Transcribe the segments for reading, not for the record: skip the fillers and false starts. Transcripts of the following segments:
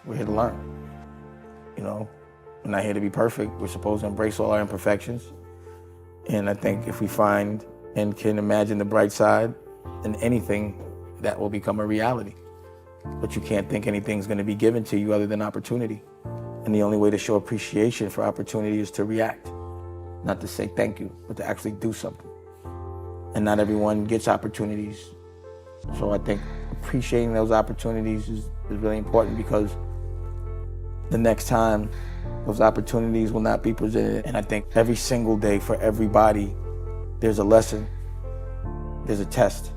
We're here to learn. You know, we're not here to be perfect. We're supposed to embrace all our imperfections. And I think if we find and can imagine the bright side in anything, that will become a reality. But you can't think anything's going to be given to you other than opportunity. And the only way to show appreciation for opportunity is to react. Not to say thank you, but to actually do something. And not everyone gets opportunities. So I think appreciating those opportunities is really important, because the next time those opportunities will not be presented. And I think every single day for everybody, there's a lesson, there's a test.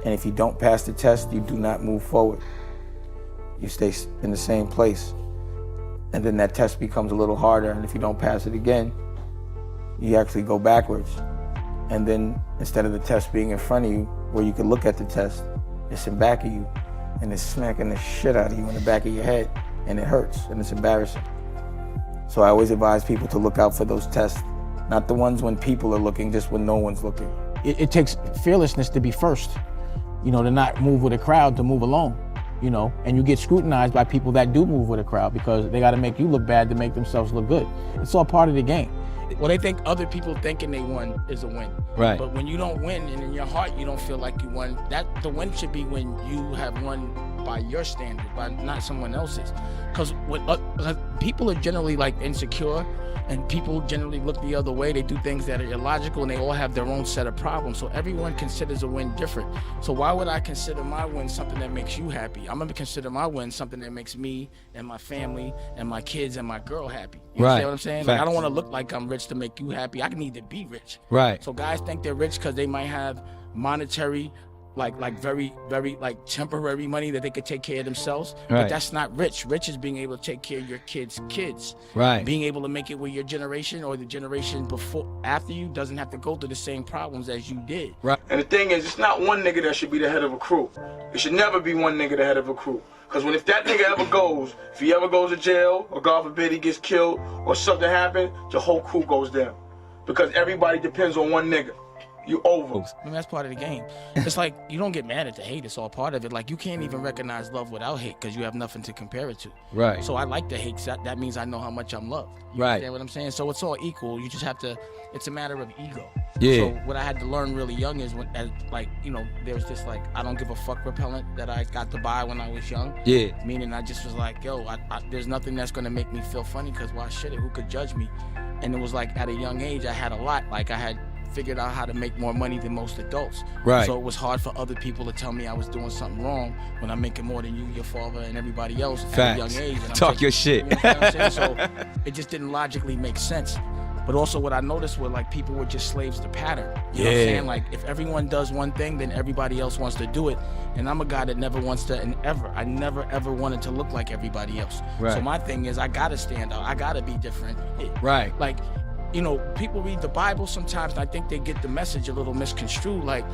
And if you don't pass the test, you do not move forward. You stay in the same place. And then that test becomes a little harder. And if you don't pass it again, you actually go backwards. And then instead of the test being in front of you, where you can look at the test, it's in back of you, and it's smacking the shit out of you in the back of your head, and it hurts, and it's embarrassing. So I always advise people to look out for those tests, not the ones when people are looking, just when no one's looking. It takes fearlessness to be first, you know, to not move with a crowd, to move alone, you know, and you get scrutinized by people that do move with a crowd, because they got to make you look bad to make themselves look good. It's all part of the game. Well, they think other people thinking they won is a win. Right. But when you don't win, and in your heart you don't feel like you won, that the win should be when you have won by your standard, by not someone else's. Because people are generally like insecure, and people generally look the other way. They do things that are illogical, and they all have their own set of problems. So everyone considers a win different. So why would I consider my win something that makes you happy? I'm gonna consider my win something that makes me and my family and my kids and my girl happy. You understand what I'm saying? Like, I don't want to look like I'm rich to make you happy. I need to be rich. Right. So guys think they're rich because they might have monetary, like very like temporary money that they could take care of themselves. Right. But that's not rich. Rich is being able to take care of your kids' kids. Right. Being able to make it where your generation or the generation after you doesn't have to go through the same problems as you did. Right. And the thing is, it's not one nigga that should be the head of a crew. It should never be one nigga the head of a crew. Because if that nigga ever goes, if he ever goes to jail, or God forbid he gets killed, or something happens, the whole crew goes down. Because everybody depends on one nigga. You over. I mean, that's part of the game. It's like, you don't get mad at the hate, it's all part of it. Like, you can't even recognize love without hate, because you have nothing to compare it to. Right. So I like the hate, that means I know how much I'm loved. You Right. understand what I'm saying? So it's all equal. You just have to, it's a matter of ego. Yeah. So what I had to learn really young is there's this like, I don't give a fuck repellent that I got to buy when I was young. Yeah. Meaning I just was like, yo, there's nothing that's gonna make me feel funny, because why should it? Who could judge me? And it was like, at a young age, I had a lot. Like, I had figured out how to make more money than most adults. Right. So it was hard for other people to tell me I was doing something wrong when I'm making more than you, your father, and everybody else at a young age. And Talk your shit. You know what I'm saying? So it just didn't logically make sense. But also what I noticed were like people were just slaves to pattern. You know what I'm saying? Like, if everyone does one thing, then everybody else wants to do it. And I'm a guy that never wants to, I never ever wanted to look like everybody else. Right. So my thing is, I gotta stand out. I gotta be different. Right. Like, you know, people read the Bible sometimes, and I think they get the message a little misconstrued. Like,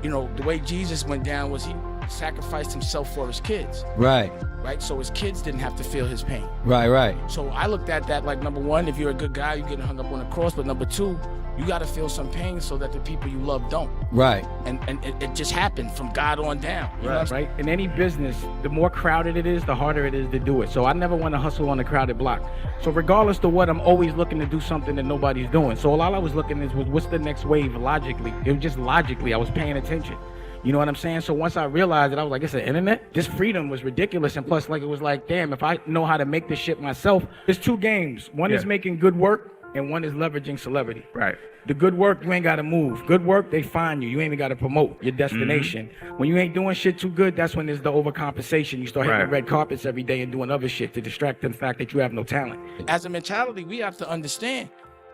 you know, the way Jesus went down was he sacrificed himself for his kids. Right. Right? So his kids didn't have to feel his pain. Right, right. So I looked at that like, number one, if you're a good guy, you get hung up on the cross. But number two, you got to feel some pain so that the people you love don't. Right. And it just happened from God on down. You know what I'm saying? Right. In any business, the more crowded it is, the harder it is to do it. So I never want to hustle on a crowded block. So regardless of what, I'm always looking to do something that nobody's doing. So all I was looking at was what's the next wave logically. It was just logically, I was paying attention. You know what I'm saying? So once I realized that, I was like, it's the internet. This freedom was ridiculous. And plus, like, it was like, damn, if I know how to make this shit myself, there's two games. One is making good work, and one is leveraging celebrity. Right. The good work, you ain't got to move. Good work, they find you. You ain't even got to promote your destination. When you ain't doing shit too good, that's when there's the overcompensation. You start hitting the red carpets every day and doing other shit to distract the fact that you have no talent. As a mentality, we have to understand,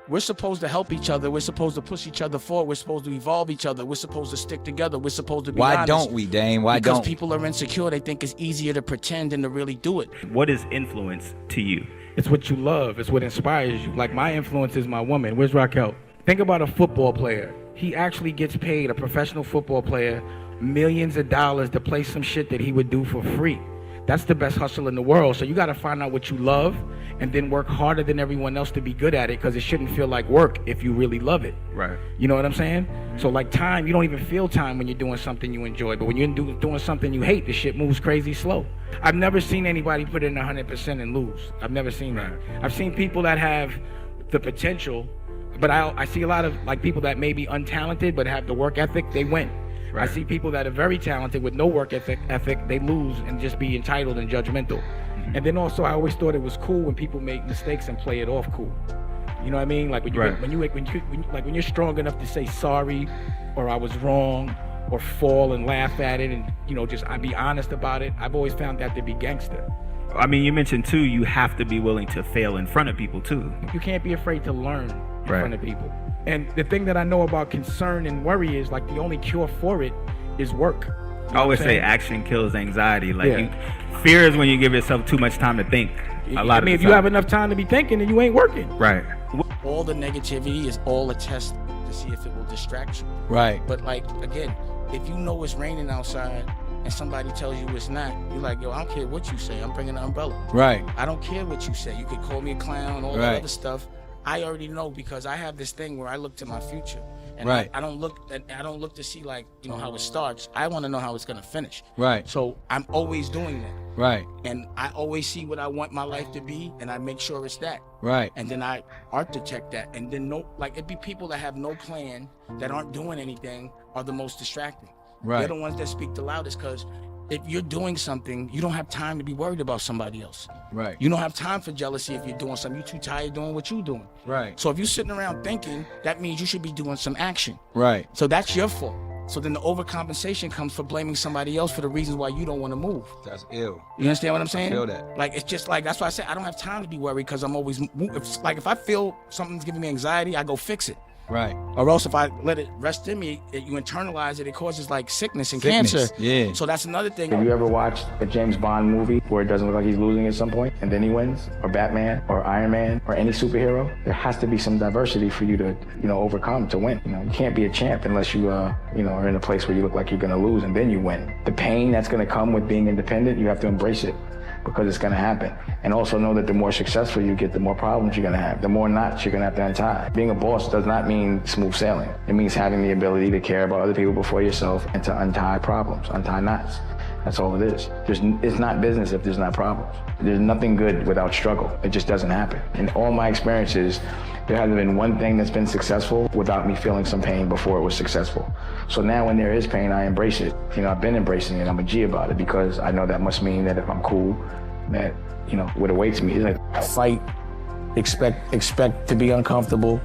we're supposed to help each other. We're supposed to push each other forward. We're supposed to evolve each other. We're supposed to stick together. We're supposed to be honest. Why don't we, Dame? Why don't? Because people are insecure. They think it's easier to pretend than to really do it. What is influence to you? It's what you love. It's what inspires you. Like, my influence is my woman. Where's Raquel? Think about a football player. He actually gets paid, a professional football player, millions of dollars to play some shit that he would do for free. That's the best hustle in the world. So you got to find out what you love and then work harder than everyone else to be good at it, because it shouldn't feel like work if you really love it. Right. You know what I'm saying? So like time, you don't even feel time when you're doing something you enjoy, but when you're doing something you hate, the shit moves crazy slow. I've never seen anybody put in 100% and lose. I've never seen that. I've seen people that have the potential, but I see a lot of like people that may be untalented but have the work ethic, they win. I see people that are very talented with no work ethic, they lose and just be entitled and judgmental. And then also, I always thought it was cool when people make mistakes and play it off cool. You know what I mean? Like when you're strong enough to say sorry, or I was wrong, or fall and laugh at it, and just be honest about it. I've always found that to be gangster. I mean, you mentioned too, you have to be willing to fail in front of people too. You can't be afraid to learn in front of people. And the thing that I know about concern and worry is like the only cure for it is work. I always say action kills anxiety. Like fear is when you give yourself too much time to think. If you have enough time to be thinking, then you ain't working. Right. All the negativity is all a test to see if it will distract you. Right. But like, again, if you know it's raining outside and somebody tells you it's not, you're like, yo, I don't care what you say. I'm bringing an umbrella. Right. I don't care what you say. You could call me a clown, all that other stuff. I already know, because I have this thing where I look to my future, and I don't look to see like how it starts. I want to know how it's gonna finish. Right. So I'm always doing that. Right. And I always see what I want my life to be, and I make sure it's that. Right. And then I architect that, and then it'd be people that have no plan, that aren't doing anything, are the most distracting. Right. They're the ones that speak the loudest, because if you're doing something, you don't have time to be worried about somebody else. Right. You don't have time for jealousy if you're doing something. You're too tired doing what you're doing. Right. So if you're sitting around thinking, that means you should be doing some action. Right. So that's your fault. So then the overcompensation comes for blaming somebody else for the reasons why you don't want to move. That's ill. You understand what I'm saying? I feel that. Like, it's just like, that's why I said I don't have time to be worried, because I'm always if I feel something's giving me anxiety, I go fix it. Right. Or else if I let it rest in me, you internalize it, it causes like sickness and cancer. Yeah. So that's another thing. Have you ever watched a James Bond movie where it doesn't look like he's losing at some point and then he wins? Or Batman or Iron Man or any superhero? There has to be some diversity for you to, overcome to win. You can't be a champ unless you, are in a place where you look like you're gonna lose and then you win. The pain that's gonna come with being independent, you have to embrace it, because it's gonna happen. And also know that the more successful you get, the more problems you're gonna have, the more knots you're gonna have to untie. Being a boss does not mean smooth sailing. It means having the ability to care about other people before yourself and to untie problems, untie knots. That's all it is. It's not business if there's not problems. There's nothing good without struggle. It just doesn't happen. In all my experiences, there hasn't been one thing that's been successful without me feeling some pain before it was successful. So now when there is pain, I embrace it. I've been embracing it. I'm a G about it, because I know that must mean that if I'm cool, that, what awaits me is like Fight, expect to be uncomfortable.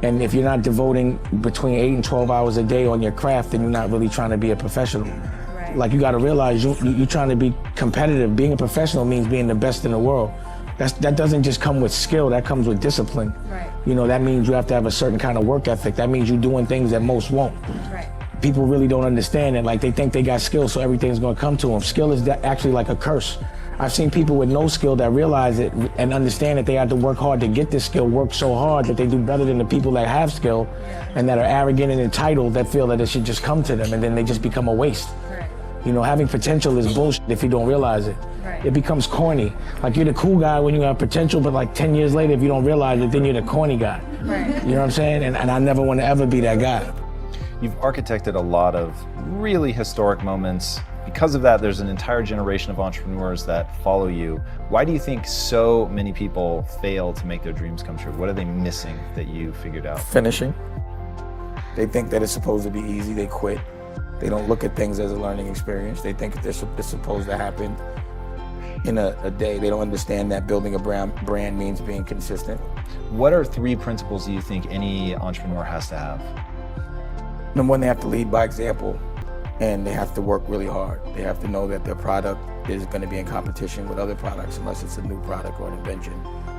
And if you're not devoting between 8 and 12 hours a day on your craft, then you're not really trying to be a professional. Right. Like, you got to realize you're trying to be competitive. Being a professional means being the best in the world. That doesn't just come with skill, that comes with discipline. Right. That means you have to have a certain kind of work ethic. That means you're doing things that most won't. Right. People really don't understand it. Like, they think they got skill, so everything's gonna come to them. Skill is actually like a curse. I've seen people with no skill that realize it and understand that they have to work hard to get this skill, work so hard that they do better than the people that have skill and that are arrogant and entitled, that feel that it should just come to them, and then they just become a waste. Right. Having potential is bullshit if you don't realize it. Right. It becomes corny. Like, you're the cool guy when you have potential, but like 10 years later, if you don't realize it, then you're the corny guy. Right. You know what I'm saying? And I never want to ever be that guy. You've architected a lot of really historic moments. Because of that, there's an entire generation of entrepreneurs that follow you. Why do you think so many people fail to make their dreams come true? What are they missing that you figured out? Finishing. They think that it's supposed to be easy, they quit. They don't look at things as a learning experience. They think it's supposed to happen in a day. They don't understand that building a brand means being consistent. What are 3 principles you think any entrepreneur has to have? Number one, they have to lead by example, and they have to work really hard. They have to know that their product is going to be in competition with other products, unless it's a new product or an invention.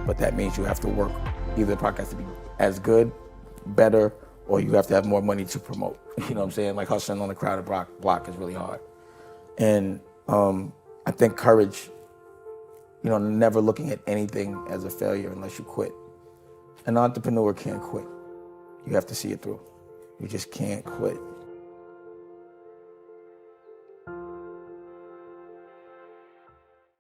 But that means you have to work. Either the product has to be as good, better, or you have to have more money to promote. You know what I'm saying? Like, hustling on a crowded block is really hard. And I think courage, never looking at anything as a failure unless you quit. An entrepreneur can't quit. You have to see it through. You just can't quit.